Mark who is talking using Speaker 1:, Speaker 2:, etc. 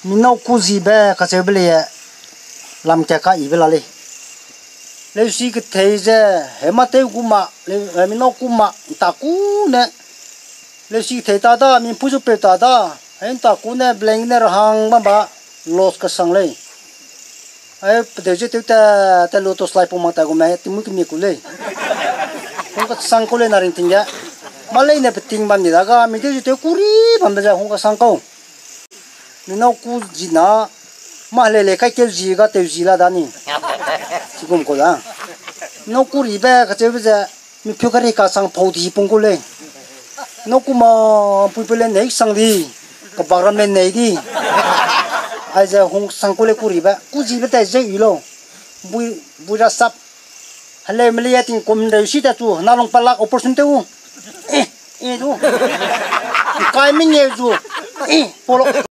Speaker 1: mình nấu cu gì bé cái chơi bê làm cái ý về là đi lấy xí cái thế giờ hết mà tiêu cú mà lấy mình nấu cú mà ta cú nè lấy xí thế ta đó mình phụ giúp bê ta đó hết ta cú nè bling nè hàng mà bà lót cái sang lấy ấy bây giờ tiêu ta lót tos lại phong ta cũng mày tìm cái miếng cú lấy không có sang cú lấy nàorin tiếng mà lấy nè bị tiếng bắn gì đó cả mình tiêu cú ri bắn bây giờ không có sang câu mình nấu cú gì na mà lấy cái tiêu gì là đani chỉ cũng có đó nấu cú ri bé cái chơi bây giờ mình phiêu cái cái sang phâu thì bông cú lấy nấu cú mà bùi lên này sang đi cái bạc ram lên này đi ai giờ không sang cú lấy cú ri bé cú gì bé tại dễ ý lo bùi ra sắp hay là mình lấy tiền cầm đầu xí ta chú na long palak opportunity u chú cái mình nghe chú polo